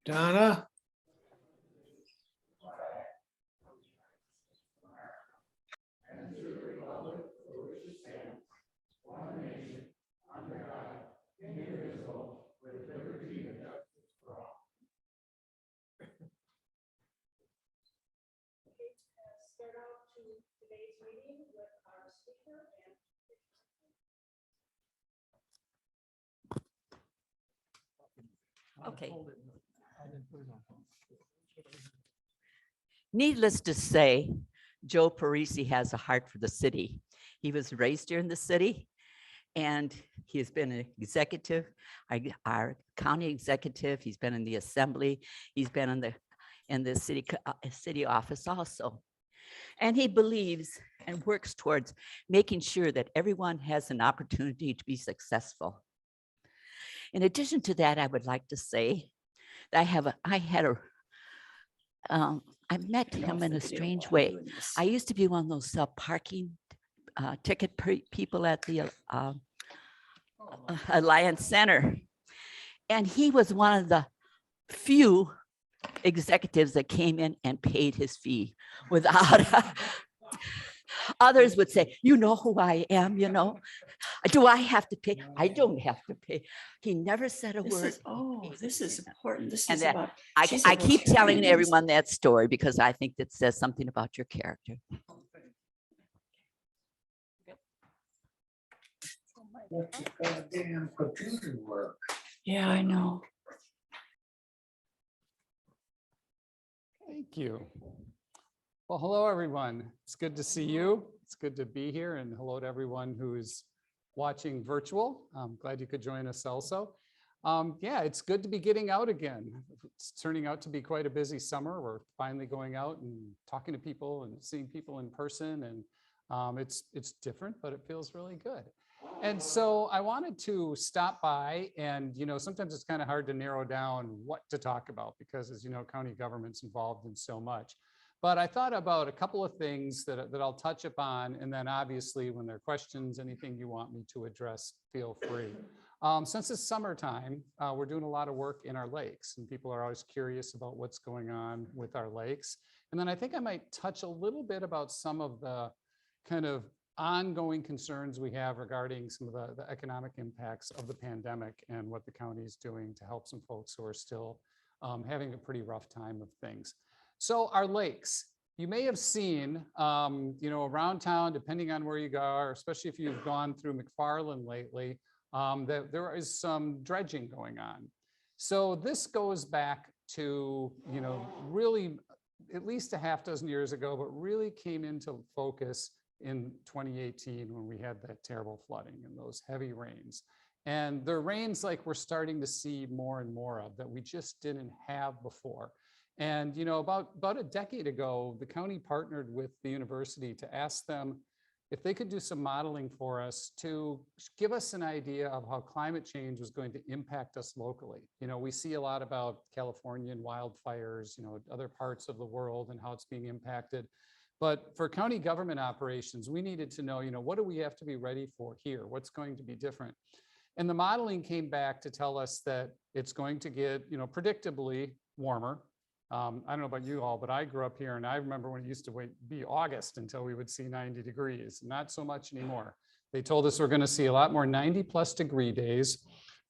Donna? Start out to today's meeting with our speaker and Okay. Needless to say, Joe Parisi has a heart for the city. He was raised here in the city, and he has been an executive, our county executive. He's been in the assembly. He's been in the city office also. And he believes and works towards making sure that everyone has an opportunity to be successful. In addition to that, I would like to say that I met him in a strange way. I used to be one of those parking ticket people at the Alliance Center. And he was one of the few executives that came in and paid his fee without others would say, you know who I am, you know, do I have to pay? I don't have to pay. He never said a word. This is important. This And is that about. I keep telling everyone that story because I think that says something about your character. Goddamn computer work. Yeah, I know. Thank you. Well, hello, everyone. It's good to see you. It's good to be here, and hello to everyone who's watching virtual. I'm glad you could join us also. Yeah, it's good to be getting out again. It's turning out to be quite a busy summer. We're finally going out and talking to people and seeing people in person, and it's different, but it feels really good. And so I wanted to stop by, and sometimes it's kind of hard to narrow down what to talk about because, as you know, county government's involved in so much. But I thought about a couple of things that I'll touch upon, and then obviously when there are questions, anything you want me to address, feel free. Since it's summertime, we're doing a lot of work in our lakes, and people are always curious about what's going on with our lakes. And then I think I might touch a little bit about some of the kind of ongoing concerns we have regarding some of the economic impacts of the pandemic and what the county is doing to help some folks who are still having a pretty rough time of things. So our lakes, you may have seen, around town, depending on where you are, especially if you've gone through McFarland lately, that there is some dredging going on. So this goes back to, really at least a half dozen years ago, but really came into focus in 2018 when we had that terrible flooding and those heavy rains. And the rains like we're starting to see more and more of that we just didn't have before. And about a decade ago, the county partnered with the university to ask them if they could do some modeling for us to give us an idea of how climate change was going to impact us locally. We see a lot about Californian wildfires, other parts of the world and how it's being impacted. But for county government operations, we needed to know, what do we have to be ready for here? What's going to be different? And the modeling came back to tell us that it's going to get, predictably warmer. I don't know about you all, but I grew up here and I remember when it used to be August until we would see 90 degrees, not so much anymore. They told us we're going to see a lot more 90+ degree days.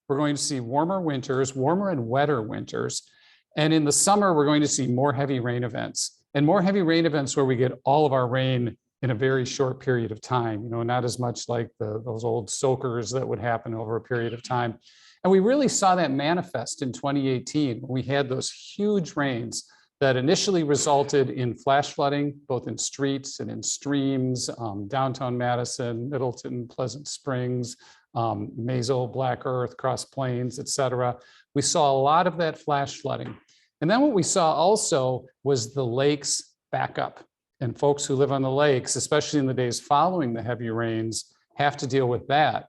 We're going to see warmer winters, warmer and wetter winters. And in the summer, we're going to see more heavy rain events and more heavy rain events where we get all of our rain in a very short period of time, not as much like those old soakers that would happen over a period of time. And we really saw that manifest in 2018 when we had those huge rains that initially resulted in flash flooding, both in streets and in streams, downtown Madison, Middleton, Pleasant Springs, Mazo, Black Earth, Cross Plains, et cetera. We saw a lot of that flash flooding. And then what we saw also was the lakes back up. And folks who live on the lakes, especially in the days following the heavy rains, have to deal with that.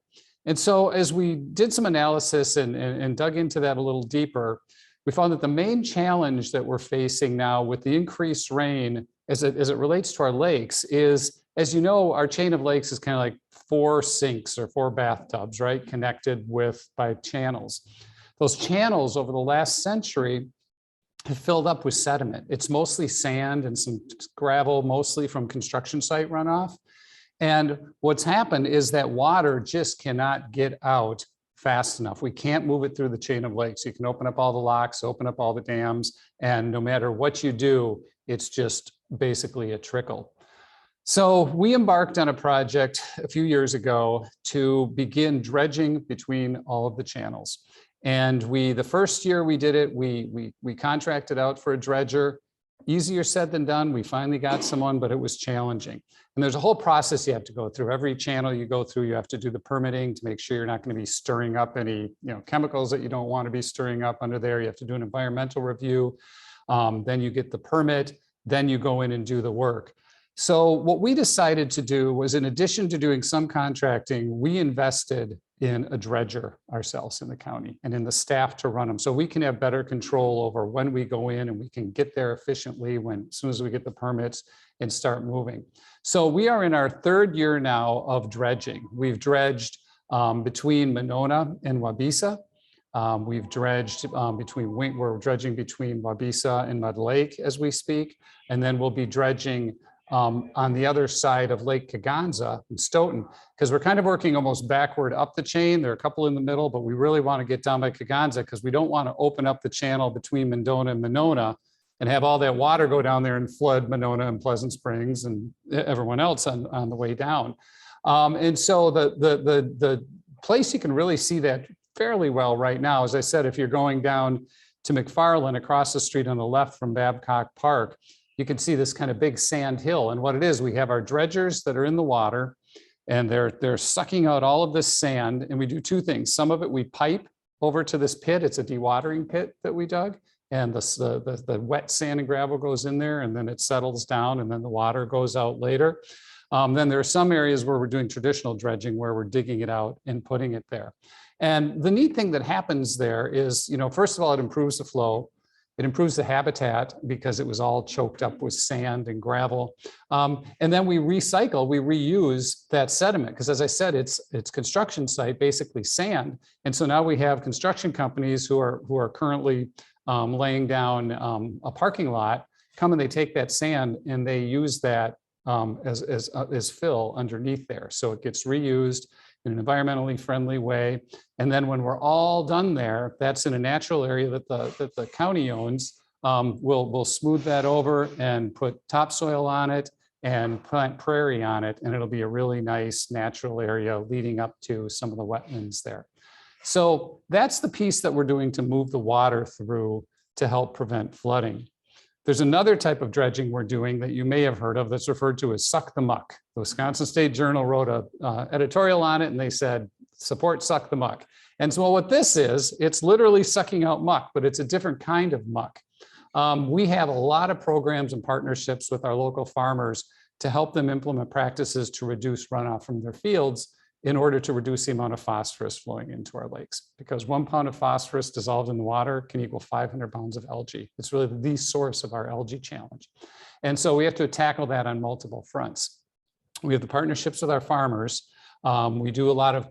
And so as we did some analysis and dug into that a little deeper, we found that the main challenge that we're facing now with the increased rain as it relates to our lakes is as you know, our chain of lakes is kind of like 4 sinks or 4 bathtubs, right? Connected by channels. Those channels over the last century have filled up with sediment. It's mostly sand and some gravel, mostly from construction site runoff. And what's happened is that water just cannot get out fast enough. We can't move it through the chain of lakes. You can open up all the locks, open up all the dams, and no matter what you do, it's just basically a trickle. So we embarked on a project a few years ago to begin dredging between all of the channels. And the first year we did it, we contracted out for a dredger. Easier said than done. We finally got someone, but it was challenging. And there's a whole process you have to go through. Every channel you go through, you have to do the permitting to make sure you're not going to be stirring up any chemicals that you don't want to be stirring up under there. You have to do an environmental review. Then you get the permit. Then you go in and do the work. So what we decided to do was, in addition to doing some contracting, we invested in a dredger ourselves in the county and in the staff to run them. So we can have better control over when we go in, and we can get there efficiently as soon as we get the permits and start moving. So we are in our 3rd year now of dredging. We've dredged between Monona and Wabisa. We've dredged we're dredging between Wabisa and Mud Lake as we speak. And then we'll be dredging on the other side of Lake Kaganza in Stoughton, because we're kind of working almost backward up the chain. There are a couple in the middle, but we really want to get down by Kaganza because we don't want to open up the channel between Mendona and Monona and have all that water go down there and flood Monona and Pleasant Springs and everyone else on the way down. And so the place you can really see that fairly well right now, as I said, if you're going down to McFarland across the street on the left from Babcock Park, you can see this kind of big sand hill. And what it is, we have our dredgers that are in the water, and they're sucking out all of this sand. And we do 2 things. Some of it we pipe over to this pit. It's a dewatering pit that we dug. And the wet sand and gravel goes in there, and then it settles down, and then the water goes out later. Then there are some areas where we're doing traditional dredging, where we're digging it out and putting it there. And the neat thing that happens there is, first of all, it improves the flow. It improves the habitat because it was all choked up with sand and gravel. And then we recycle, we reuse that sediment, because as I said, it's construction site, basically sand. And so now we have construction companies who are currently laying down a parking lot, come and they take that sand and they use that as fill underneath there. So it gets reused in an environmentally friendly way. And then when we're all done there, that's in a natural area that the county owns. We'll smooth that over and put topsoil on it and plant prairie on it. And it'll be a really nice natural area leading up to some of the wetlands there. So that's the piece that we're doing to move the water through to help prevent flooding. There's another type of dredging we're doing that you may have heard of that's referred to as suck the muck. The Wisconsin State Journal wrote an editorial on it, and they said, support suck the muck. And so what this is, it's literally sucking out muck, but it's a different kind of muck. We have a lot of programs and partnerships with our local farmers to help them implement practices to reduce runoff from their fields in order to reduce the amount of phosphorus flowing into our lakes. Because 1 pound of phosphorus dissolved in the water can equal 500 pounds of algae. It's really the source of our algae challenge. And so we have to tackle that on multiple fronts. We have the partnerships with our farmers. We do a lot of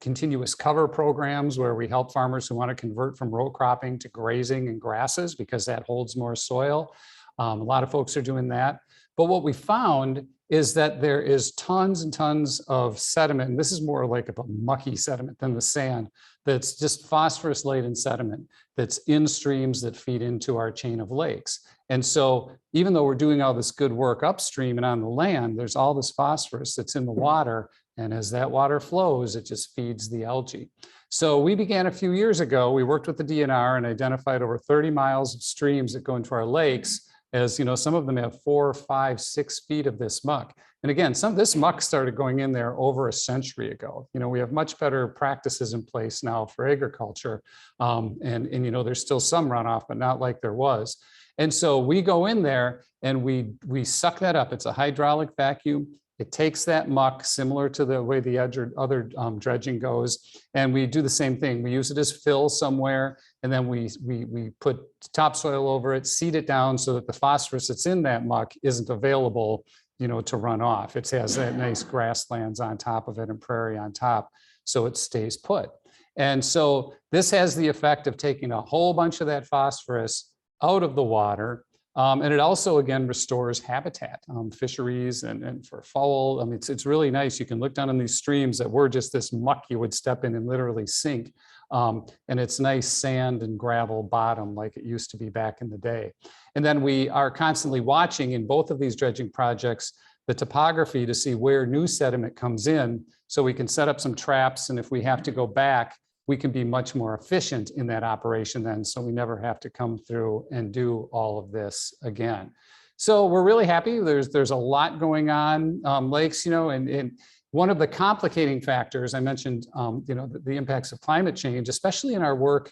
continuous cover programs where we help farmers who want to convert from row cropping to grazing and grasses because that holds more soil. A lot of folks are doing that. But what we found is that there is tons and tons of sediment, and this is more like a mucky sediment than the sand, that's just phosphorus laden sediment that's in streams that feed into our chain of lakes. And so even though we're doing all this good work upstream and on the land, there's all this phosphorus that's in the water, and as that water flows, it just feeds the algae. So we began a few years ago, we worked with the DNR and identified over 30 miles of streams that go into our lakes. As you know, some of them have 4, 5, 6 feet of this muck. And again, some of this muck started going in there over a century ago. We have much better practices in place now for agriculture. And there's still some runoff, but not like there was. And so we go in there and we suck that up. It's a hydraulic vacuum. It takes that muck, similar to the way the other dredging goes, and we do the same thing. We use it as fill somewhere, and then we put topsoil over it, seed it down so that the phosphorus that's in that muck isn't available to run off. It has that nice grasslands on top of it and prairie on top, so it stays put. And so this has the effect of taking a whole bunch of that phosphorus out of the water. And it also, again, restores habitat, fisheries and for fowl. I mean, it's really nice. You can look down on these streams that were just this muck you would step in and literally sink. And it's nice sand and gravel bottom like it used to be back in the day. And then we are constantly watching in both of these dredging projects the topography to see where new sediment comes in, so we can set up some traps. And if we have to go back, we can be much more efficient in that operation then, so we never have to come through and do all of this again. So we're really happy. There's a lot going on, lakes, and one of the complicating factors I mentioned, the impacts of climate change, especially in our work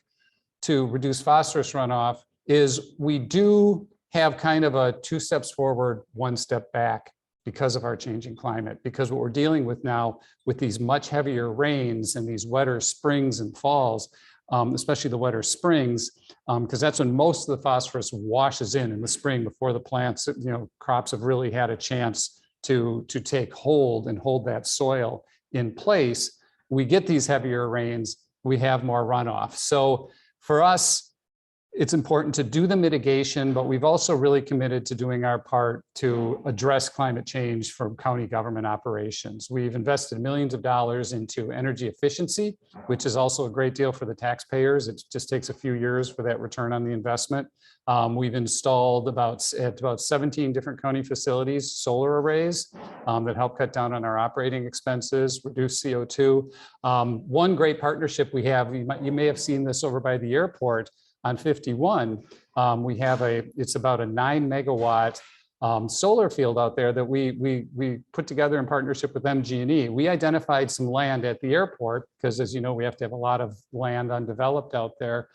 to reduce phosphorus runoff, is we do have kind of a 2 steps forward, 1 step back because of our changing climate, because what we're dealing with now with these much heavier rains and these wetter springs and falls, especially the wetter springs, because that's when most of the phosphorus washes in the spring before the plants, crops have really had a chance to take hold and hold that soil in place. We get these heavier rains, we have more runoff. So for us, it's important to do the mitigation, but we've also really committed to doing our part to address climate change from county government operations. We've invested millions of dollars into energy efficiency, which is also a great deal for the taxpayers. It just takes a few years for that return on the investment. We've installed about 17 different county facilities, solar arrays that help cut down on our operating expenses, reduce CO2. One great partnership we have, you may have seen this over by the airport, on 51, we have it's about a 9 megawatt solar field out there that we put together in partnership with MG&E. We identified some land at the airport because, as you know, we have to have a lot of land undeveloped out there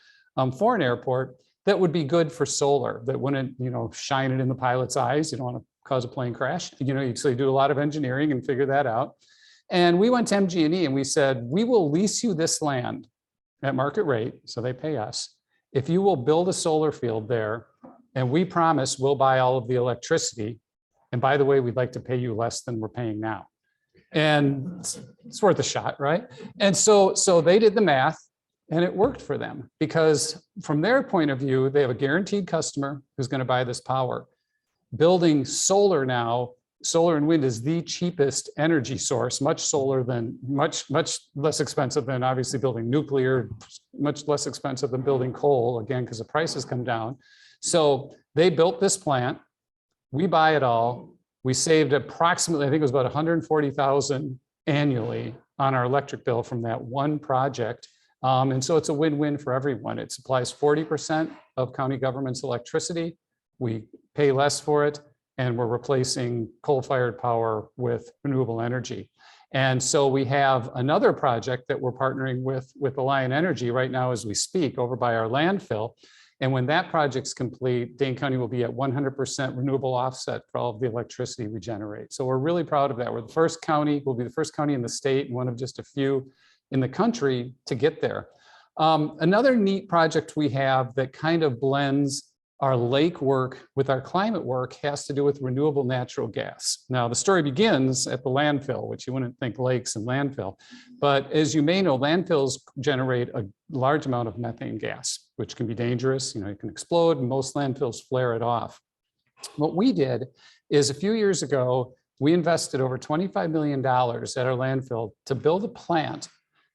for an airport that would be good for solar, that wouldn't, shine it in the pilot's eyes. You don't want to cause a plane crash. So you do a lot of engineering and figure that out. And we went to MG&E and we said, we will lease you this land at market rate, so they pay us, if you will build a solar field there, and we promise we'll buy all of the electricity. And by the way, we'd like to pay you less than we're paying now. And it's worth a shot, right? And so they did the math and it worked for them, because from their point of view, they have a guaranteed customer who's going to buy this power. Building solar now, solar and wind is the cheapest energy source, much less expensive than obviously building nuclear, much less expensive than building coal, again, because the prices come down. So they built this plant, we buy it all. We saved approximately, I think it was about 140,000 annually on our electric bill from that one project. And so it's a win-win for everyone. It supplies 40% of county government's electricity. We pay less for it, and we're replacing coal-fired power with renewable energy. And so we have another project that we're partnering with Alliant Energy right now as we speak over by our landfill. And when that project's complete, Dane County will be at 100% renewable offset for all of the electricity we generate. So we're really proud of that. We're the first county, we'll be the first county in the state and one of just a few in the country to get there. Another neat project we have that kind of blends our lake work with our climate work has to do with renewable natural gas. Now, the story begins at the landfill, which you wouldn't think lakes and landfill. But as you may know, landfills generate a large amount of methane gas, which can be dangerous. It can explode, and most landfills flare it off. What we did is a few years ago, we invested over $25 million at our landfill to build a plant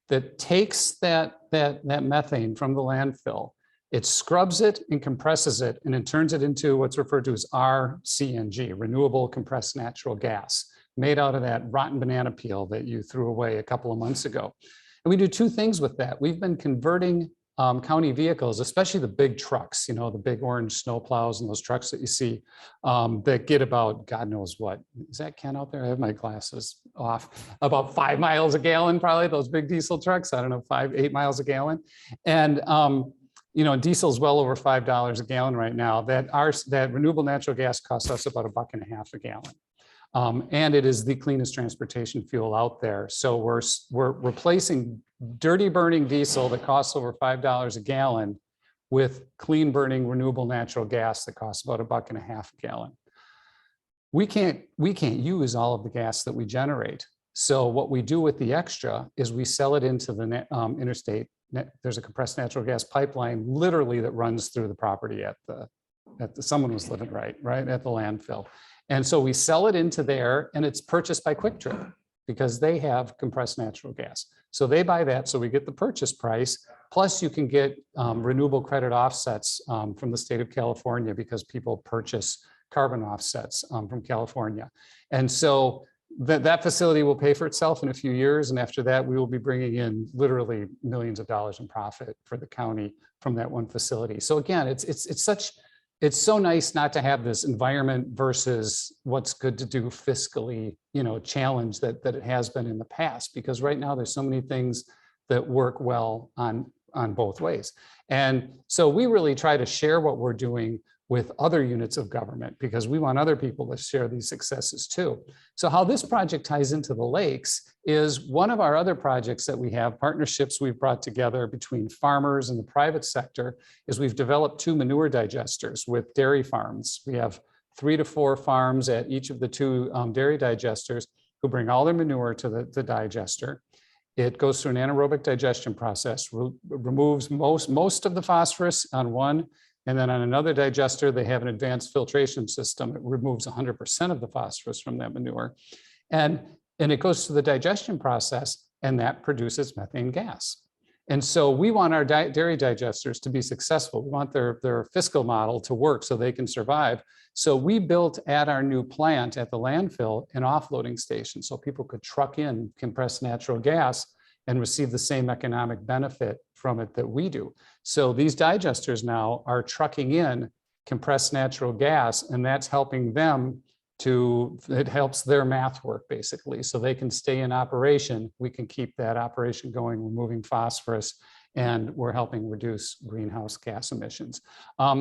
that takes that methane from the landfill. It scrubs it and compresses it, and it turns it into what's referred to as RCNG, renewable compressed natural gas, made out of that rotten banana peel that you threw away a couple of months ago. And we do two things with that. We've been converting county vehicles, especially the big trucks, the big orange snow plows and those trucks that you see that get about, God knows what, is that Ken out there? I have my glasses off. About 5 miles a gallon, probably, those big diesel trucks. I don't know, 8 miles a gallon. And diesel is well over $5 a gallon right now. That renewable natural gas costs us about $1.50 a gallon. And it is the cleanest transportation fuel out there. So we're replacing dirty burning diesel that costs over $5 a gallon with clean burning renewable natural gas that costs about $1.50 a gallon. we can't use all of the gas that we generate. So what we do with the extra is we sell it into the interstate. There's a compressed natural gas pipeline literally that runs through the property at the someone was living right at the landfill. And so we sell it into there, and it's purchased by Quick Trip because they have compressed natural gas. So they buy that, so we get the purchase price. Plus you can get renewable credit offsets from the state of California because people purchase carbon offsets from California. And so that facility will pay for itself in a few years. And after that, we will be bringing in literally millions of dollars in profit for the county from that one facility. So again, it's so nice not to have this environment versus what's good to do fiscally, challenge that it has been in the past, because right now there's so many things that work well on both ways. And so we really try to share what we're doing with other units of government because we want other people to share these successes too. So how this project ties into the lakes is one of our other projects that we have, partnerships we've brought together between farmers and the private sector, is we've developed 2 manure digesters with dairy farms. We have 3 to 4 farms at each of the 2 dairy digesters who bring all their manure to the digester. It goes through an anaerobic digestion process, removes most of the phosphorus on one. And then on another digester, they have an advanced filtration system. It removes 100% of the phosphorus from that manure. And it goes through the digestion process, and that produces methane gas. And so we want our dairy digesters to be successful. We want their fiscal model to work so they can survive. So we built at our new plant at the landfill an offloading station so people could truck in compressed natural gas and receive the same economic benefit from it that we do. So these digesters now are trucking in compressed natural gas, and that's helping them it helps their math work basically. So they can stay in operation. We can keep that operation going, removing phosphorus, and we're helping reduce greenhouse gas emissions.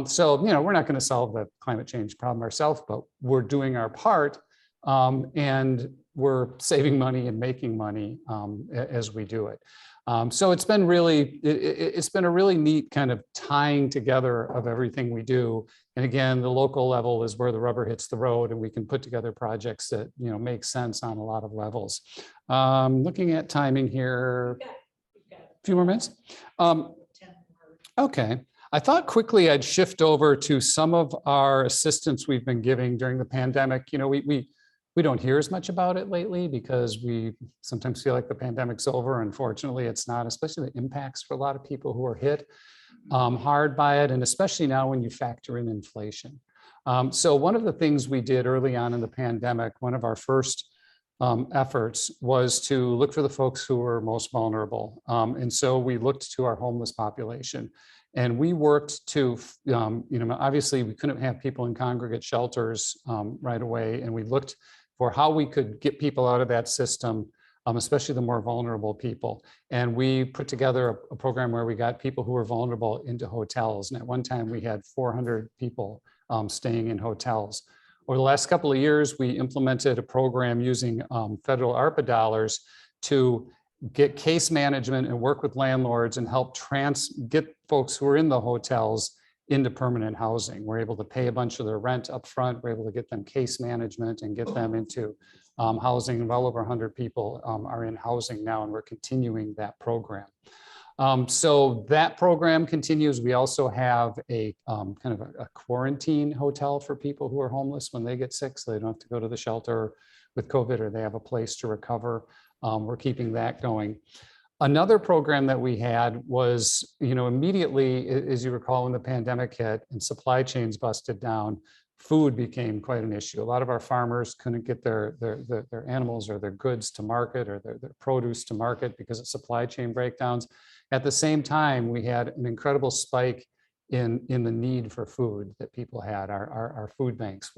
So, we're not going to solve the climate change problem ourselves, but we're doing our part. And we're saving money and making money as we do it. So it's been it's been a really neat kind of tying together of everything we do. And again, the local level is where the rubber hits the road, and we can put together projects that make sense on a lot of levels. Looking at timing here, a few more minutes. Okay. I thought quickly I'd shift over to some of our assistance we've been giving during the pandemic. We don't hear as much about it lately because we sometimes feel like the pandemic's over. Unfortunately, it's not, especially the impacts for a lot of people who are hit hard by it, and especially now when you factor in inflation. So one of the things we did early on in the pandemic, one of our first efforts was to look for the folks who were most vulnerable. And so we looked to our homeless population. And we worked to, obviously we couldn't have people in congregate shelters right away. And we looked for how we could get people out of that system, especially the more vulnerable people. And we put together a program where we got people who were vulnerable into hotels. And at one time we had 400 people staying in hotels. Over the last couple of years, we implemented a program using federal ARPA dollars to get case management and work with landlords and help get folks who are in the hotels into permanent housing. We're able to pay a bunch of their rent up front. We're able to get them case management and get them into housing. Well over 100 people are in housing now, and we're continuing that program. So that program continues. We also have a kind of a quarantine hotel for people who are homeless when they get sick, so they don't have to go to the shelter with COVID, or they have a place to recover. We're keeping that going. Another program that we had was, immediately, as you recall, when the pandemic hit and supply chains busted down, food became quite an issue. A lot of our farmers couldn't get their animals or their goods to market, or their produce to market because of supply chain breakdowns. At the same time, we had an incredible spike in the need for food that people had. Our food banks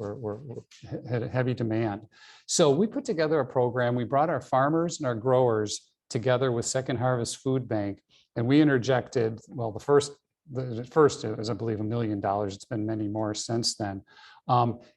had a heavy demand. So we put together a program. We brought our farmers and our growers together with Second Harvest Food Bank, and we interjected, well, the first it was, I believe, $1 million. It's been many more since then,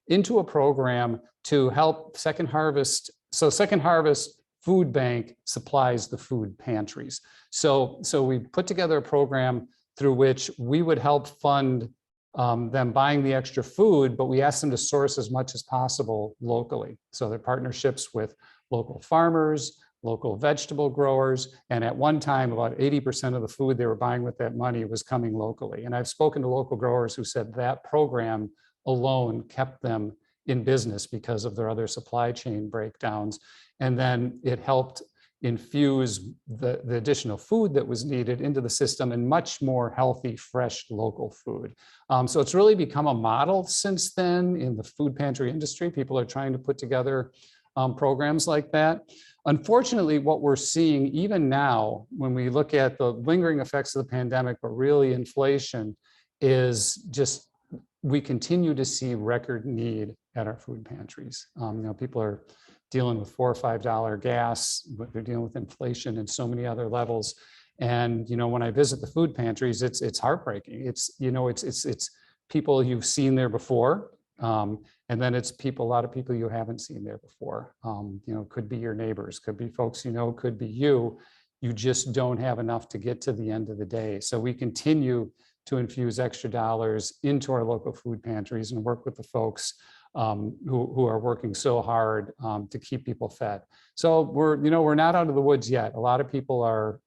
into a program to help Second Harvest. So Second Harvest Food Bank supplies the food pantries. So we put together a program through which we would help fund them buying the extra food, but we asked them to source as much as possible locally. So their partnerships with local farmers, local vegetable growers, and at one time, about 80% of the food they were buying with that money was coming locally. And I've spoken to local growers who said that program alone kept them in business because of their other supply chain breakdowns. And then it helped infuse the additional food that was needed into the system and much more healthy, fresh, local food. So it's really become a model since then in the food pantry industry. People are trying to put together programs like that. Unfortunately, what we're seeing even now, when we look at the lingering effects of the pandemic, but really inflation, is just we continue to see record need at our food pantries. People are dealing with $4 or $5 gas, but they're dealing with inflation and so many other levels. And when I visit the food pantries, it's heartbreaking. It's people you've seen there before. And then it's a lot of people you haven't seen there before. Could be your neighbors, could be folks could be you. You just don't have enough to get to the end of the day. So we continue to infuse extra dollars into our local food pantries and work with the folks who are working so hard to keep people fed. So we're not out of the woods yet. A lot of people are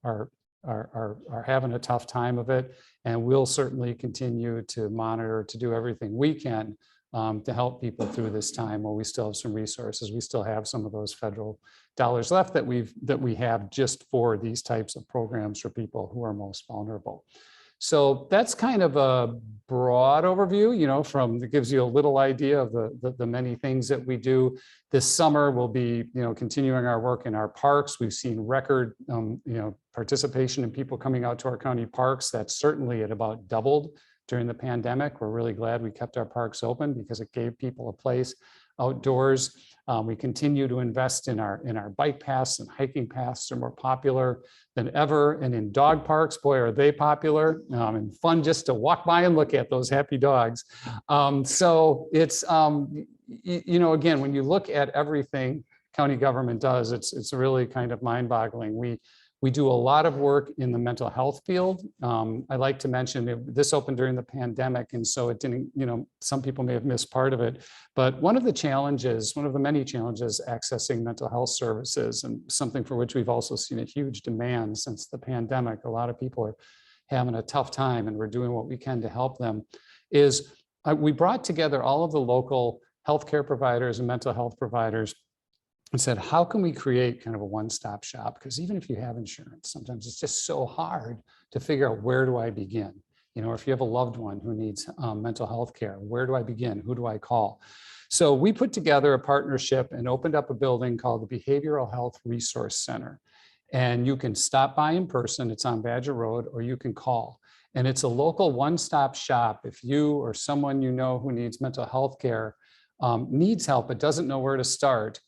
having a tough time of it, and we'll certainly continue to monitor, to do everything we can to help people through this time while we still have some resources. We still have some of those federal dollars left that we have just for these types of programs for people who are most vulnerable. So that's kind of a broad overview, that gives you a little idea of the many things that we do. This summer, we'll be, continuing our work in our parks. We've seen record, participation in people coming out to our county parks. That's certainly at about doubled during the pandemic. We're really glad we kept our parks open because it gave people a place outdoors. We continue to invest in our bike paths, and hiking paths are more popular than ever. And in dog parks, boy, are they popular and fun just to walk by and look at those happy dogs. So it's, again, when you look at everything county government does, it's really kind of mind-boggling. We do a lot of work in the mental health field. I like to mention this opened during the pandemic, and so it didn't, some people may have missed part of it. But one of the many challenges accessing mental health services, and something for which we've also seen a huge demand since the pandemic, a lot of people are having a tough time, and we're doing what we can to help them, is we brought together all of the local healthcare providers and mental health providers and said, how can we create kind of a one-stop shop? Because even if you have insurance, sometimes it's just so hard to figure out, where do I begin? If you have a loved one who needs mental health care, where do I begin? Who do I call? So we put together a partnership and opened up a building called the Behavioral Health Resource Center. And you can stop by in person, it's on Badger Road, or you can call. And it's a local one-stop shop. If you or someone who needs mental health care needs help but doesn't know where to start,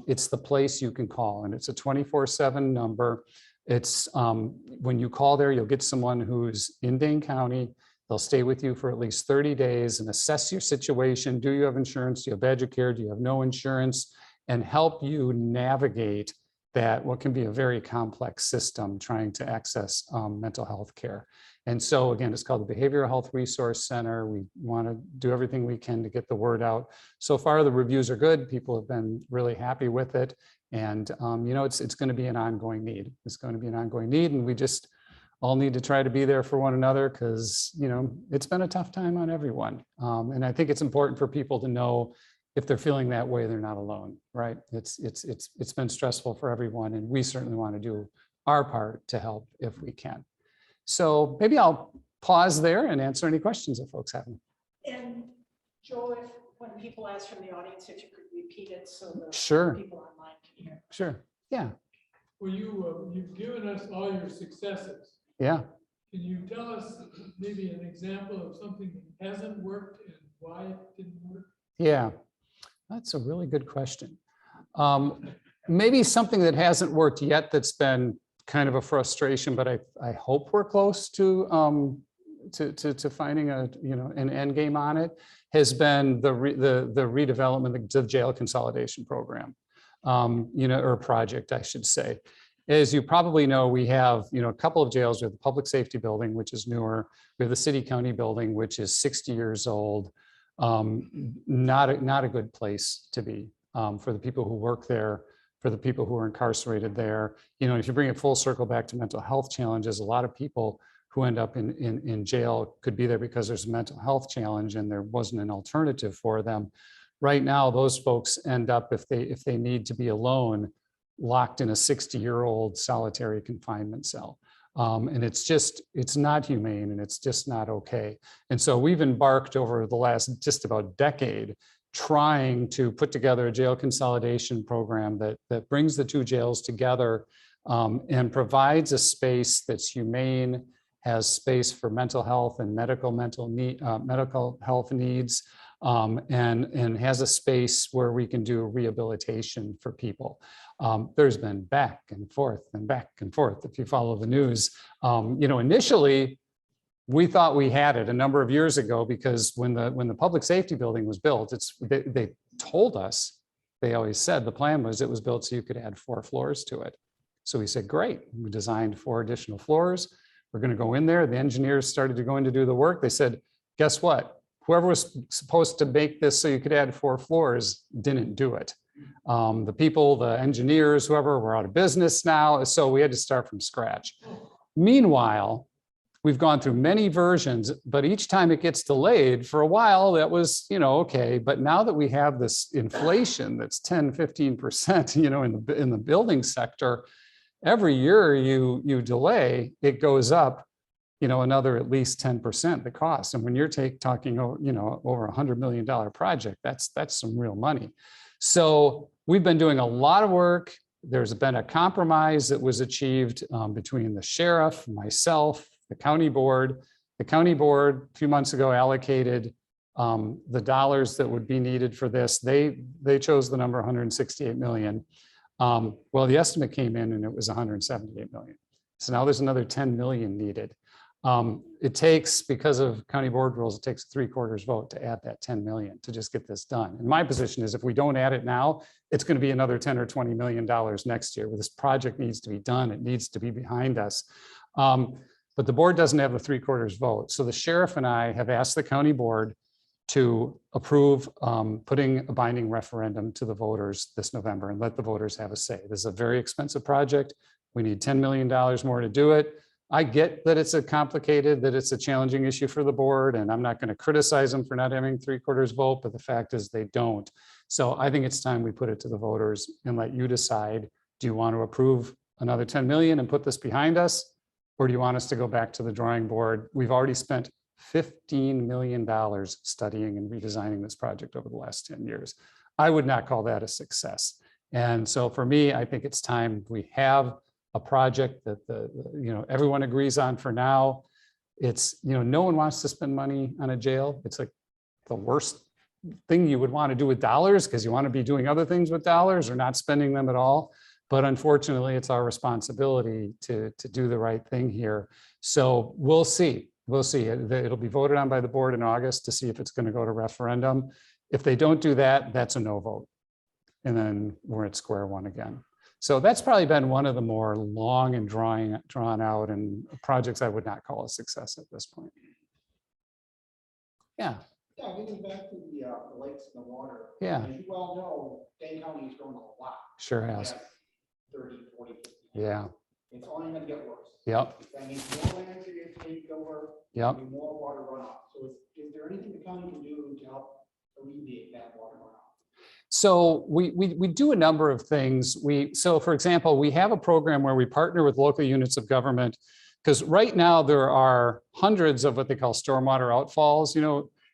it's the place you can call, and it's a 24/7 number. It's when you call there, you'll get someone who's in Dane County. They'll stay with you for at least 30 days and assess your situation. Do you have insurance? Do you have Badger Care? Do you have no insurance? And help you navigate that, what can be a very complex system trying to access mental health care. And so again, it's called the Behavioral Health Resource Center. We want to do everything we can to get the word out. So far, the reviews are good. People have been really happy with it. And it's going to be an ongoing need. It's going to be an ongoing need. And we just all need to try to be there for one another, because, it's been a tough time on everyone. And I think it's important for people to know, if they're feeling that way, they're not alone, right? It's been stressful for everyone. And we certainly want to do our part to help if we can. So maybe I'll pause there and answer any questions if folks have them. And Joe, when people ask from the audience, if you could repeat it so the Sure. people online can hear. Sure. Yeah. Well, you've given us all your successes. Yeah. Can you tell us maybe an example of something that hasn't worked and why it didn't work? Yeah. That's a really good question. Maybe something that hasn't worked yet that's been kind of a frustration, but I hope we're close to finding an end game on it, has been the redevelopment of the jail consolidation program, or project, I should say. as you probably know, we have, a couple of jails. We have the public safety building, which is newer. We have the city county building, which is 60 years old. Not a good place to be for the people who work there, for the people who are incarcerated there. If you bring it full circle back to mental health challenges, a lot of people who end up in jail could be there because there's a mental health challenge and there wasn't an alternative for them. Right now, those folks end up, if they need to be alone, locked in a 60-year-old solitary confinement cell. And it's not humane, and it's just not okay. And so we've embarked over the last just about decade trying to put together a jail consolidation program that brings the two jails together and provides a space that's humane, has space for mental health and medical health needs, and has a space where we can do rehabilitation for people. There's been back and forth and back and forth. If you follow the news, initially we thought we had it a number of years ago, because when the public safety building was built, they told us, they always said the plan was it was built so you could add 4 floors to it. So we said, great. We designed 4 additional floors. We're going to go in there. The engineers started to go in to do the work. They said, guess what? Whoever was supposed to make this so you could add 4 floors didn't do it. The people, the engineers, whoever, were out of business now. So we had to start from scratch. Meanwhile, we've gone through many versions, but each time it gets delayed. For a while, that was, okay. But now that we have this inflation that's 10, 15%, in the building sector, every year you delay, it goes up, another at least 10% the cost. And when you're talking, over $100 million project, that's some real money. So we've been doing a lot of work. There's been a compromise that was achieved between the sheriff, myself, the county board. The county board a few months ago allocated the dollars that would be needed for this. They chose the number 168 million. Well, the estimate came in and it was 178 million. So now there's another 10 million needed. It takes, because of county board rules, it takes a 3/4 vote to add that 10 million to just get this done. And my position is if we don't add it now, it's going to be another 10 or 20 million dollars next year. Where this project needs to be done. It needs to be behind us. But the board doesn't have a 3/4 vote. So the sheriff and I have asked the county board to approve putting a binding referendum to the voters this November and let the voters have a say. This is a very expensive project. We need $10 million more to do it. I get that it's that it's a challenging issue for the board, and I'm not going to criticize them for not having 3/4 vote, but the fact is they don't. So I think it's time we put it to the voters and let you decide, do you want to approve another 10 million and put this behind us? Or do you want us to go back to the drawing board? We've already spent $15 million studying and redesigning this project over the last 10 years. I would not call that a success. And so for me, I think it's time we have a project that everyone agrees on for now. It's, no one wants to spend money on a jail. It's like the worst thing you would want to do with dollars, because you want to be doing other things with dollars or not spending them at all. But unfortunately, it's our responsibility to do the right thing here. So we'll see. We'll see. It'll be voted on by the board in August to see if it's going to go to referendum. If they don't do that, that's a no vote. And then we're at square one again. So that's probably been one of the more long and drawn out and projects I would not call a success at this point. Yeah. Yeah, getting back to the lakes and the water. Yeah. As you well know, Dane County has grown a lot. Sure has. 30, 40, 50 years. Yeah. It's only going to get worse. Yep. That means more land to take over. Yep. And more water runoff. So is there anything the county can do to help alleviate that water runoff? So we do a number of things. So for example, we have a program where we partner with local units of government, because right now there are hundreds of what they call stormwater outfalls.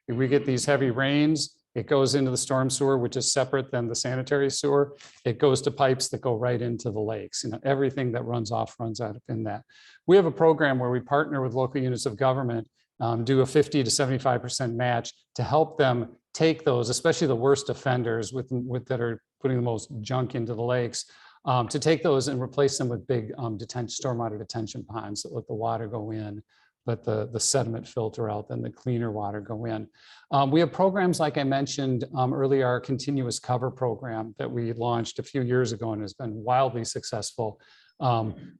If we get these heavy rains, it goes into the storm sewer, which is separate than the sanitary sewer. It goes to pipes that go right into the lakes. Everything that runs off runs out in that. We have a program where we partner with local units of government, do a 50 to 75% match to help them take those, especially the worst offenders that are putting the most junk into the lakes, to take those and replace them with big stormwater detention ponds that let the water go in, let the sediment filter out, then the cleaner water go in. We have programs, like I mentioned earlier, our continuous cover program that we launched a few years ago and has been wildly successful.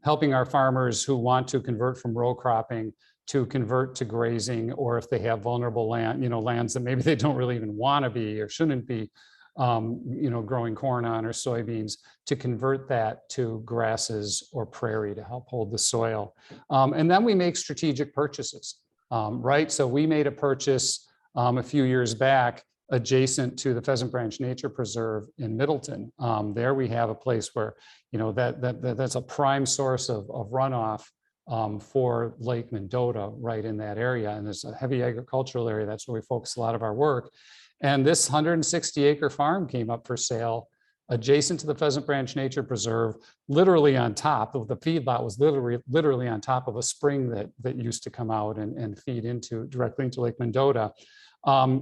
helping our farmers who want to convert from row cropping to convert to grazing, or if they have vulnerable land, lands that maybe they don't really even want to be or shouldn't be, growing corn on or soybeans, to convert that to grasses or prairie to help hold the soil. And then we make strategic purchases, right? So we made a purchase a few years back adjacent to the Pheasant Branch Nature Preserve in Middleton. There we have a place where, that's a prime source of runoff for Lake Mendota right in that area. And there's a heavy agricultural area. That's where we focus a lot of our work. And this 160-acre farm came up for sale adjacent to the Pheasant Branch Nature Preserve, literally on top of the feedlot, was literally on top of a spring that used to come out and feed directly into Lake Mendota.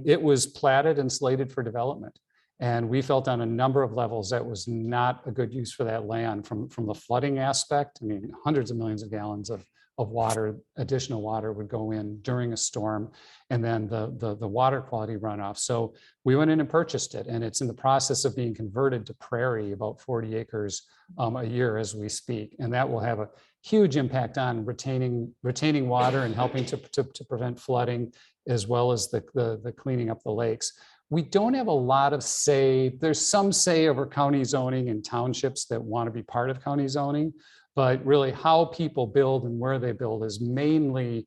It was platted and slated for development. And we felt on a number of levels that was not a good use for that land from the flooding aspect. I mean, hundreds of millions of gallons of water, additional water would go in during a storm, and then the water quality runoff. So we went in and purchased it, and it's in the process of being converted to prairie, about 40 acres a year as we speak. And that will have a huge impact on retaining water and helping to prevent flooding, as well as the cleaning up the lakes. We don't have a lot of say. There's some say over county zoning and townships that want to be part of county zoning, but really how people build and where they build is mainly,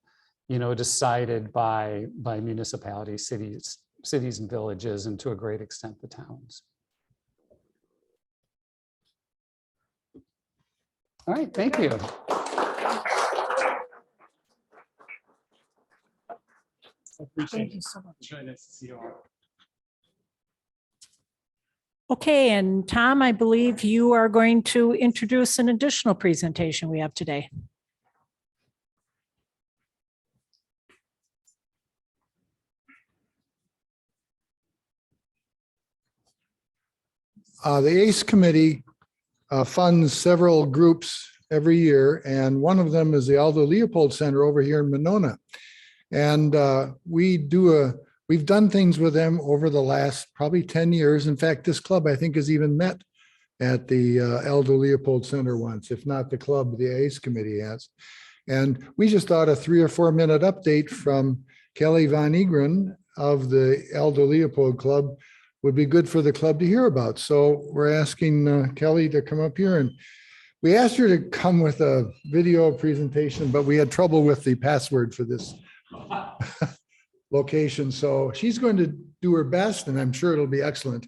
decided by municipalities, cities and villages, and to a great extent the towns. All right, thank you. Thank you so much. It's really nice to see you all. Okay, and Tom, I believe you are going to introduce an additional presentation we have today. The ACE committee funds several groups every year, and one of them is the Aldo Leopold Center over here in Monona. And we've done things with them over the last probably 10 years. In fact, this club, I think, has even met at the Aldo Leopold Center once, if not the club, the ACE committee has. And we just thought a 3 or 4 minute update from Kelly Van Egren of the Aldo Leopold Club would be good for the club to hear about. So we're asking Kelly to come up here, and we asked her to come with a video presentation, but we had trouble with the password for this location. So she's going to do her best, and I'm sure it'll be excellent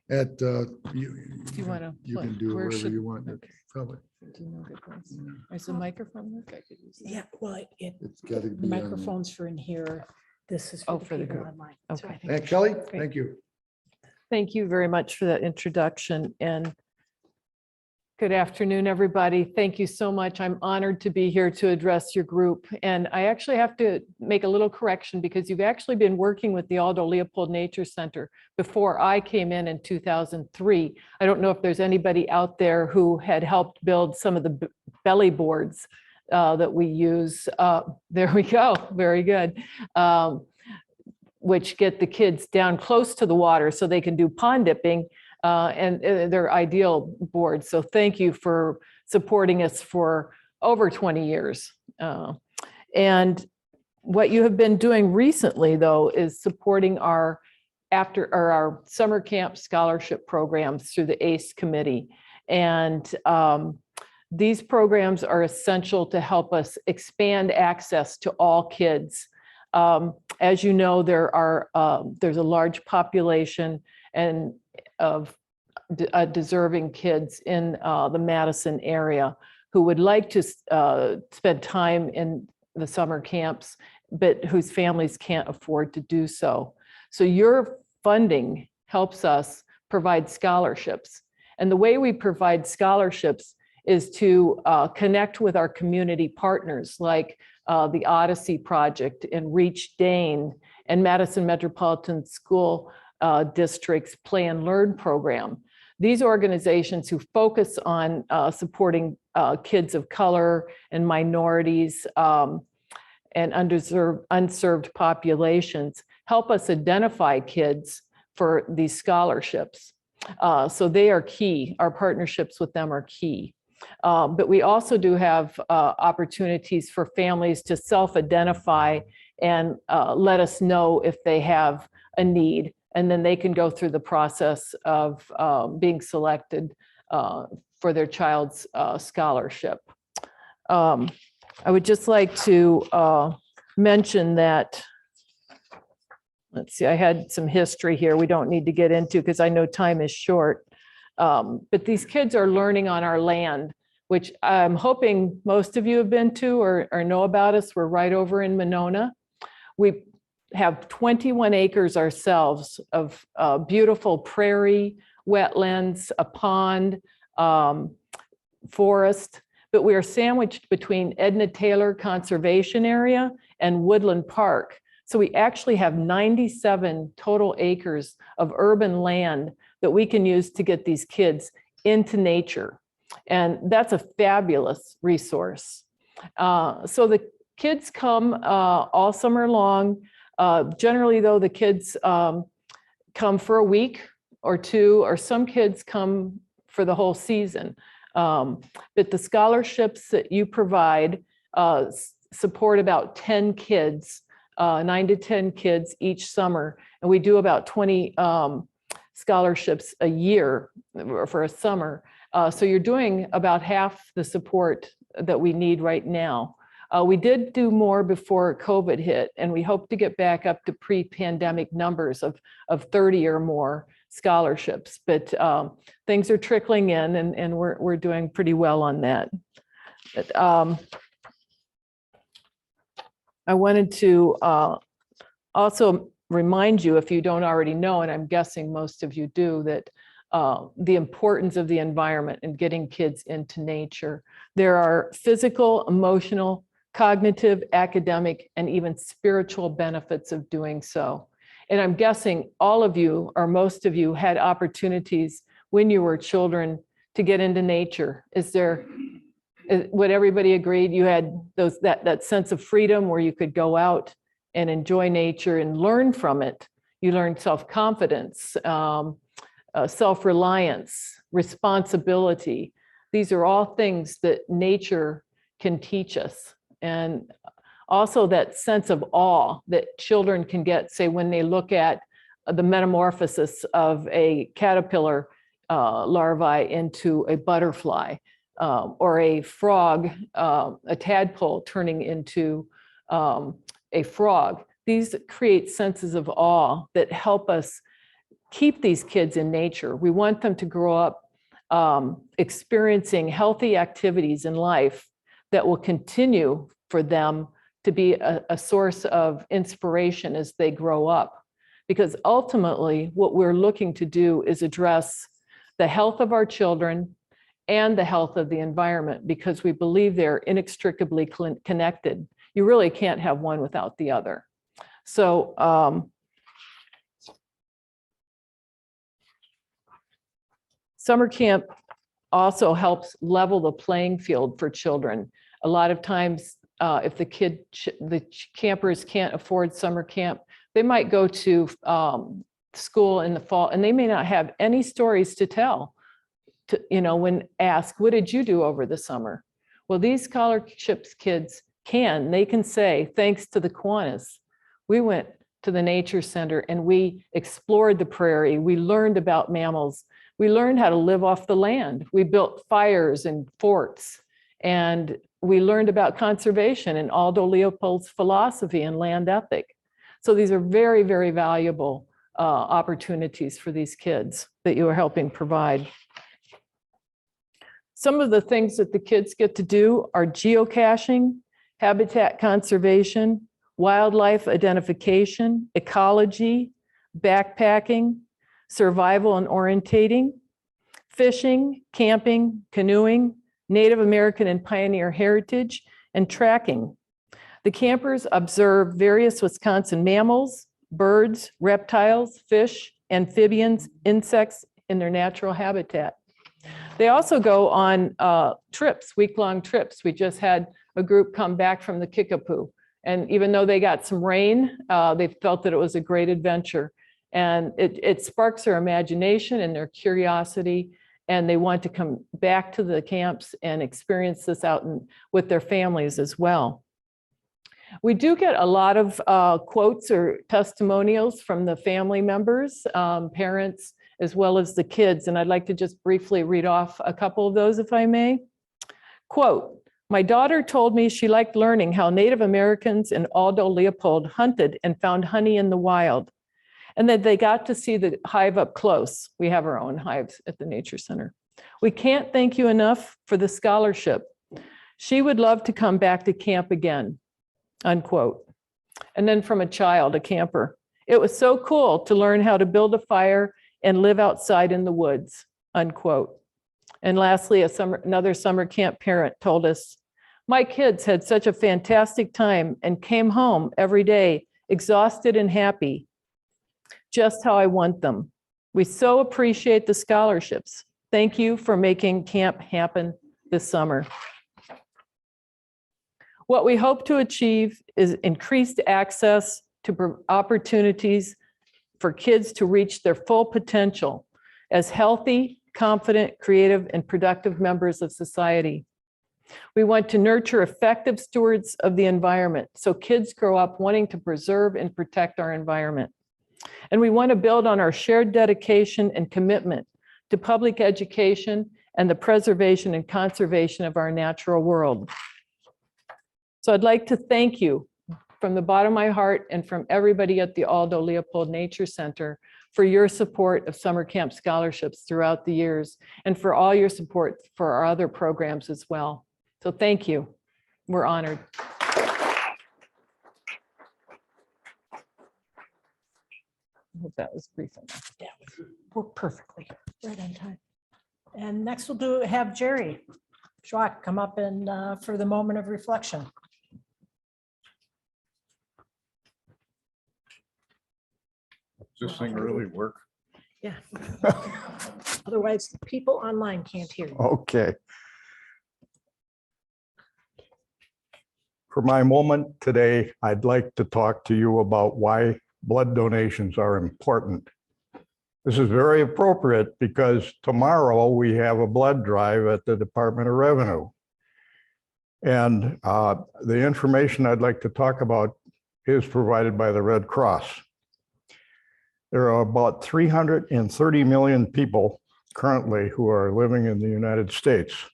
at you can do it wherever you want. Probably. Do you know the place? Is the microphone work? I could use that. Yeah, well, It's got to the be. microphones for in here. This is Oh, for for the the people group. online. Okay. So I think Hey, we Kelly, should- great. thank you. Thank you very much for that introduction, and good afternoon, everybody. Thank you so much. I'm honored to be here to address your group. And I actually have to make a little correction, because you've actually been working with the Aldo Leopold Nature Center before I came in 2003. I don't know if there's anybody out there who had helped build some of the belly boards that we use. There we go. Very good. Which get the kids down close to the water so they can do pond dipping, and they're ideal boards. So thank you for supporting us for over 20 years. And what you have been doing recently, though, is supporting our summer camp scholarship programs through the ACE committee. And these programs are essential to help us expand access to all kids. As you know, there's a large population of deserving kids in the Madison area who would like to spend time in the summer camps, but whose families can't afford to do so. So your funding helps us provide scholarships. And the way we provide scholarships is to connect with our community partners, like the Odyssey Project and Reach Dane and Madison Metropolitan School District's Play and Learn program. These organizations who focus on supporting kids of color and minorities and unserved populations help us identify kids for these scholarships. So they are key. Our partnerships with them are key. But we also do have opportunities for families to self-identify and let us know if they have a need. And then they can go through the process of being selected for their child's scholarship. I would just like to mention that, let's see, I had some history here we don't need to get into because I know time is short. But these kids are learning on our land, which I'm hoping most of you have been to or know about us. We're right over in Monona. We have 21 acres ourselves of beautiful prairie, wetlands, a pond, forest, but we are sandwiched between Edna Taylor Conservation Area and Woodland Park. So we actually have 97 total acres of urban land that we can use to get these kids into nature. And that's a fabulous resource. So the kids come all summer long. Generally though, the kids come for a week or two, or some kids come for the whole season. But the scholarships that you provide support about 10 kids, 9 to 10 kids each summer. And we do about 20 scholarships a year for a summer. So you're doing about half the support that we need right now. We did do more before COVID hit, and we hope to get back up to pre-pandemic numbers of 30 or more scholarships. But things are trickling in, and we're doing pretty well on that. But, I wanted to also remind you, if you don't already know, and I'm guessing most of you do, that the importance of the environment and getting kids into nature. There are physical, emotional, cognitive, academic, and even spiritual benefits of doing so. And I'm guessing all of you, or most of you, had opportunities when you were children to get into nature. Would everybody agree you had that sense of freedom where you could go out and enjoy nature and learn from it? You learned self-confidence, self-reliance, responsibility. These are all things that nature can teach us. And also that sense of awe that children can get, say, when they look at the metamorphosis of a caterpillar larvae into a butterfly, or a frog, a tadpole turning into a frog. These create senses of awe that help us keep these kids in nature. We want them to grow up experiencing healthy activities in life that will continue for them to be a source of inspiration as they grow up. Because ultimately, what we're looking to do is address the health of our children and the health of the environment, because we believe they're inextricably connected. You really can't have one without the other. So summer camp also helps level the playing field for children. A lot of times, if the campers can't afford summer camp, they might go to school in the fall, and they may not have any stories to tell. When asked, what did you do over the summer? Well, these scholarships kids they can say, thanks to the Kiwanis, we went to the nature center and we explored the prairie. We learned about mammals. We learned how to live off the land. We built fires and forts, and we learned about conservation and Aldo Leopold's philosophy and land ethic. So these are very, very valuable opportunities for these kids that you are helping provide. Some of the things that the kids get to do are geocaching, habitat conservation, wildlife identification, ecology, backpacking, survival and orientating, fishing, camping, canoeing, Native American and pioneer heritage, and tracking. The campers observe various Wisconsin mammals, birds, reptiles, fish, amphibians, insects in their natural habitat. They also go on trips, week-long trips. We just had a group come back from the Kickapoo. And even though they got some rain, they felt that it was a great adventure. And it sparks their imagination and their curiosity. and they want to come back to the camps and experience this out with their families as well. We do get a lot of quotes or testimonials from the family members, parents, as well as the kids. And I'd like to just briefly read off a couple of those, if I may. Quote, "My daughter told me she liked learning how Native Americans in Aldo Leopold hunted and found honey in the wild, and that they got to see the hive up close. We have our own hives at the Nature Center. We can't thank you enough for the scholarship. She would love to come back to camp again." Unquote. And then from a child, a camper, "It was so cool to learn how to build a fire and live outside in the woods." Unquote. And lastly, another summer camp parent told us, "My kids had such a fantastic time and came home every day exhausted and happy, just how I want them. We so appreciate the scholarships. Thank you for making camp happen this summer." What we hope to achieve is increased access to opportunities for kids to reach their full potential as healthy, confident, creative, and productive members of society. We want to nurture effective stewards of the environment so kids grow up wanting to preserve and protect our environment. And we want to build on our shared dedication and commitment to public education and the preservation and conservation of our natural world. So I'd like to thank you from the bottom of my heart and from everybody at the Aldo Leopold Nature Center for your support of summer camp scholarships throughout the years and for all your support for our other programs as well. So thank you. We're honored. I hope that was brief enough. Yeah, worked perfectly, right on time. And next we'll have Jerry Schwach come up and for the moment of reflection. Does this thing really work? Yeah. Otherwise, the people online can't hear you. Okay. For my moment today, I'd like to talk to you about why blood donations are important. This is very appropriate because tomorrow we have a blood drive at the Department of Revenue. And the information I'd like to talk about is provided by the Red Cross. There are about 330 million people currently who are living in the United States.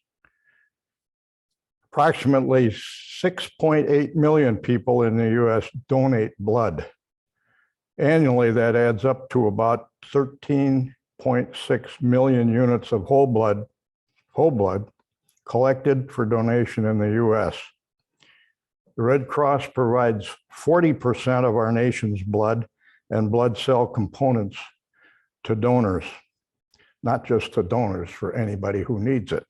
Approximately 6.8 million people in the US donate blood. Annually, that adds up to about 13.6 million units of whole blood collected for donation in the US. The Red Cross provides 40% of our nation's blood and blood cell components to donors, not just to donors, for anybody who needs it.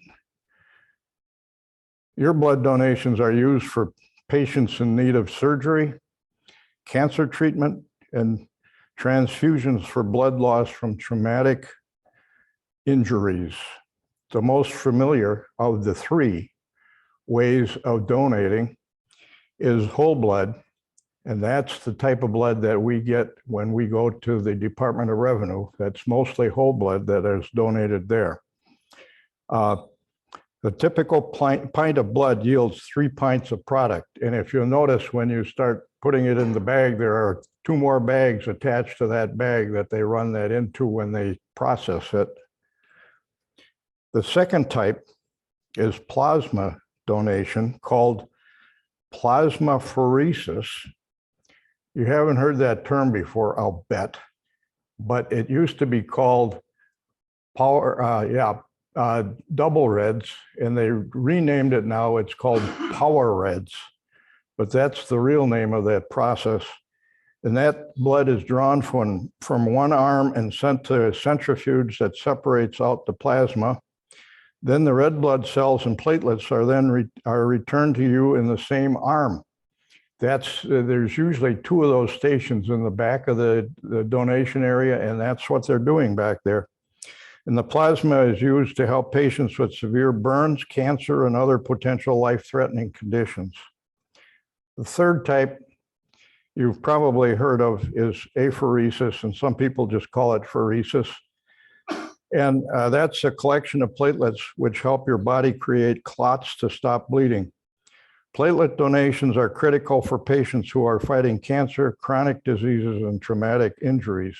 Your blood donations are used for patients in need of surgery, cancer treatment, and transfusions for blood loss from traumatic injuries. The most familiar of the three ways of donating is whole blood, and that's the type of blood that we get when we go to the Department of Revenue. That's mostly whole blood that is donated there. The typical pint of blood yields 3 pints of product. And if you'll notice, when you start putting it in the bag, there are 2 more bags attached to that bag that they run that into when they process it. The second type is plasma donation, called plasmapheresis. You haven't heard that term before, I'll bet, but it used to be called double reds, and they renamed it now. It's called power reds, but that's the real name of that process. And that blood is drawn from one arm and sent to a centrifuge that separates out the plasma. Then the red blood cells and platelets are returned to you in the same arm. There's usually 2 of those stations in the back of the donation area, and that's what they're doing back there. And the plasma is used to help patients with severe burns, cancer, and other potential life-threatening conditions. The third type you've probably heard of is apheresis, and some people just call it pheresis. And that's a collection of platelets which help your body create clots to stop bleeding. Platelet donations are critical for patients who are fighting cancer, chronic diseases, and traumatic injuries.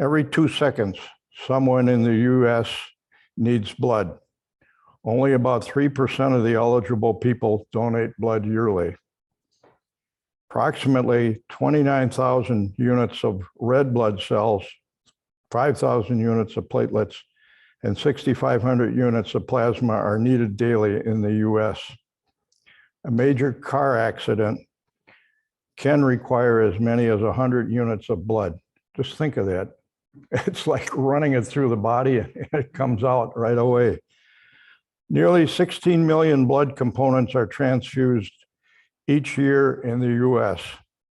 Every 2 seconds, someone in the US needs blood. Only about 3% of the eligible people donate blood yearly. Approximately 29,000 units of red blood cells, 5,000 units of platelets, and 6,500 units of plasma are needed daily in the US. A major car accident can require as many as 100 units of blood. Just think of that. It's like running it through the body and it comes out right away. Nearly 16 million blood components are transfused each year in the US.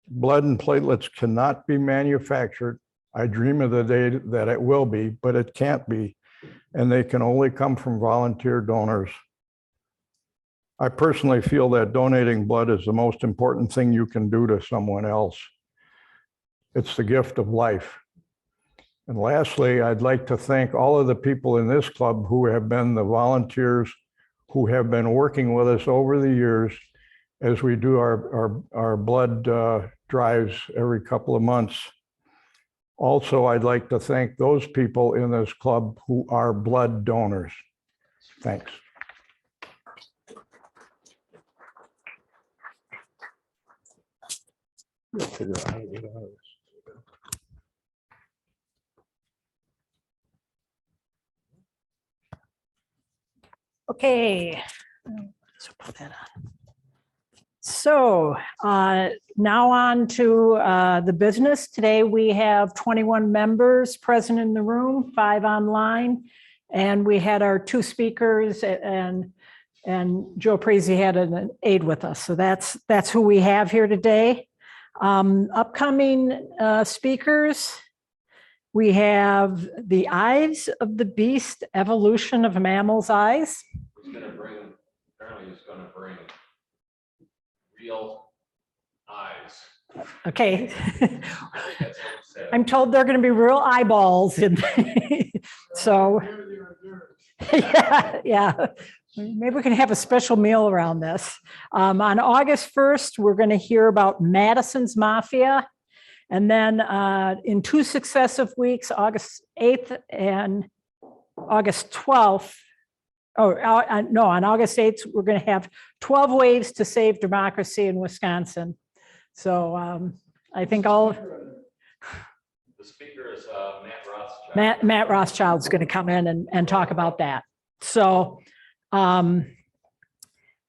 Blood and platelets cannot be manufactured. I dream of the day that it will be, but it can't be. And they can only come from volunteer donors. I personally feel that donating blood is the most important thing you can do to someone else. It's the gift of life. And lastly, I'd like to thank all of the people in this club who have been the volunteers who have been working with us over the years as we do our blood drives every couple of months. Also, I'd like to thank those people in this club who are blood donors. Thanks. Okay. So put that on. So now on to the business. Today we have 21 members present in the room, 5 online, and we had our 2 speakers and Joe Parisi had an aide with us. So that's who we have here today. Upcoming speakers, we have The Eyes of the Beast, Evolution of Mammals' Eyes. Apparently he's gonna bring real eyes. Okay. That's what he said. I'm told they're going to be real eyeballs in. So, yeah. Maybe we can have a special meal around this. On August 1st, we're going to hear about Madison's Mafia. And then in 2 successive weeks, August 8th and August 12th, no, on August 8th, we're going to have 12 ways to save democracy in Wisconsin. So I think all. The speaker is Matt Rothschild. Matt Rothschild's going to come in and talk about that. So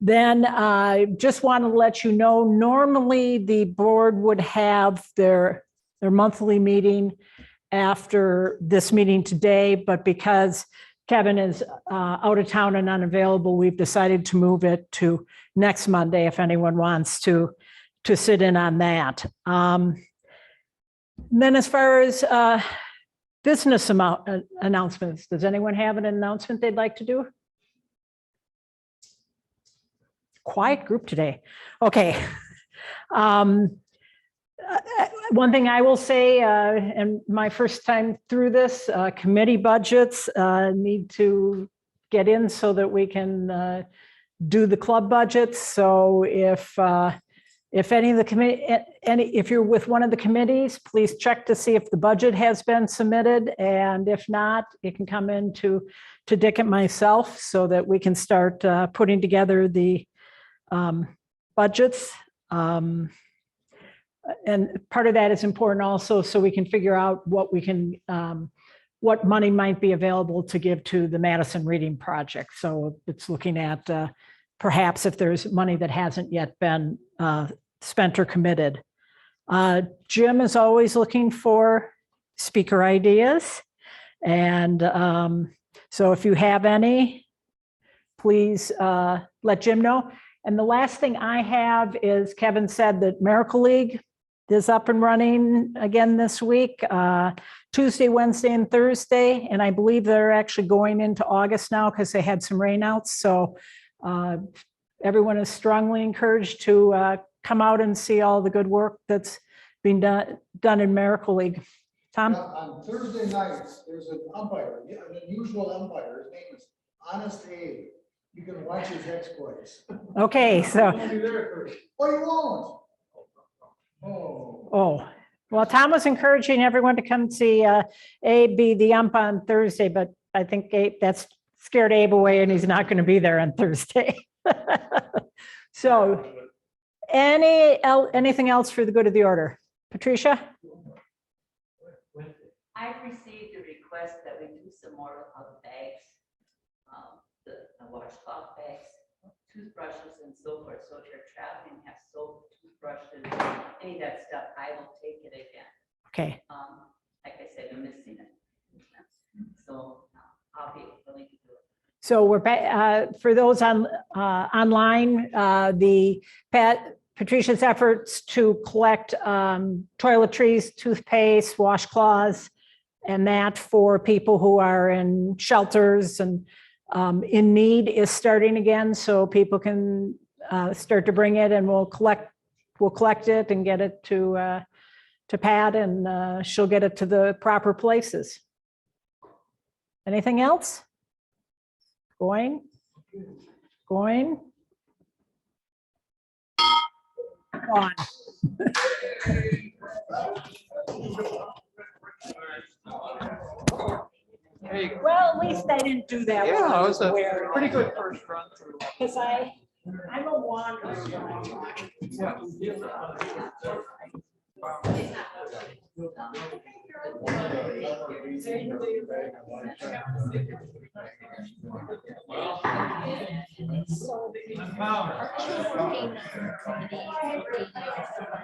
then I just want to let you know, normally the board would have their monthly meeting after this meeting today, but because Kevin is out of town and unavailable, we've decided to move it to next Monday if anyone wants to sit in on that. Then as far as business announcements, does anyone have an announcement they'd like to do? Quiet group today. Okay. One thing I will say, and my first time through this, committee budgets need to get in so that we can do the club budgets. So if any of the committee, if you're with one of the committees, please check to see if the budget has been submitted. And if not, it can come in to Dick and myself so that we can start putting together the budgets. And part of that is important also so we can figure out what we can, what money might be available to give to the Madison Reading Project. So it's looking at perhaps if there's money that hasn't yet been spent or committed. Jim is always looking for speaker ideas. And so if you have any, please let Jim know. And the last thing I have is Kevin said that Miracle League is up and running again this week, Tuesday, Wednesday, and Thursday. And I believe they're actually going into August now because they had some rainouts. So everyone is strongly encouraged to come out and see all the good work that's being done in Miracle League. Tom? On Thursday nights, there's an umpire, yeah, an unusual umpire. His name is Honest Abe. You can watch his exploits. Okay, so, I'll be there first. Oh, you won't? Oh. oh, well, Tom was encouraging everyone to come see Abe be the ump on Thursday, but I think Abe, that's scared Abe away and he's not going to be there on Thursday. So anything else for the good of the order? Patricia? I've received a request that we do some more of the bags, the washcloth bags, toothbrushes and so forth. So if you're traveling, have soap, toothbrushes, any of that stuff, I will take it again. Okay, Like I said, I'm missing it. So I'll be willing to do it. so we're back, for those on online, Patricia's efforts to collect toiletries, toothpaste, washcloths, and that for people who are in shelters and in need is starting again, so people can start to bring it, and we'll collect it and get it to Pat, and she'll get it to the proper places. Anything else? Going? Gone. Well, at least I didn't do that. Yeah, it was a pretty good first run through. Because I'm a wanderer. Well,